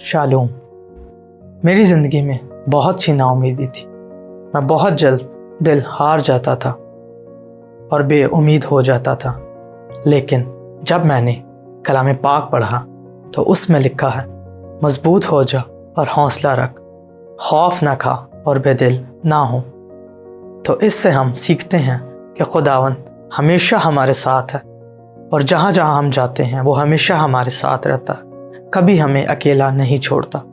शालूम। मेरी ज़िंदगी में बहुत सी नाउमीदी थी। मैं बहुत जल्द दिल हार जाता था और बेउम्मीद हो जाता था, लेकिन जब मैंने कलाम पाक पढ़ा तो उसमें लिखा है, मजबूत हो जा और हौसला रख, खौफ ना खा और बेदिल ना हो। तो इससे हम सीखते हैं कि खुदावंद हमेशा हमारे साथ है और जहाँ जहाँ हम जाते हैं वो हमेशा हमारे साथ रहता है, कभी हमें अकेला नहीं छोड़ता।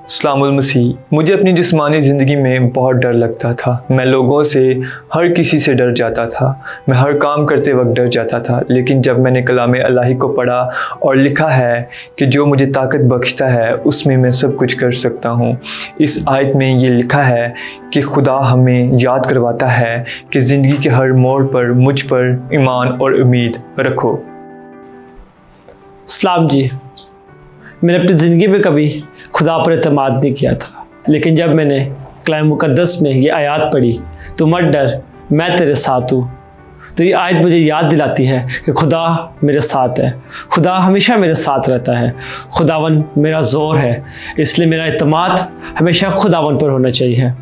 अस्सलामुल मसीह। मुझे अपनी जिस्मानी ज़िंदगी में बहुत डर लगता था। मैं लोगों से, हर किसी से डर जाता था। मैं हर काम करते वक्त डर जाता था। लेकिन जब मैंने कलाम इलाही को पढ़ा और लिखा है कि जो मुझे ताकत बख्शता है उसमें मैं सब कुछ कर सकता हूँ, इस आयत में ये लिखा है कि खुदा हमें याद करवाता है कि ज़िंदगी के हर मोड़ पर मुझ पर ईमान और उम्मीद रखो। सलाम जी। मैंने अपनी ज़िंदगी में कभी खुदा पर एतमाद नहीं किया था, लेकिन जब मैंने कलाम मुक़द्दस में ये आयत पढ़ी, तो मत डर, मैं तेरे साथ हूँ, तो ये आयत मुझे याद दिलाती है कि खुदा मेरे साथ है। खुदा हमेशा मेरे साथ रहता है। खुदावन मेरा ज़ोर है, इसलिए मेरा एतमाद हमेशा खुदावन पर होना चाहिए।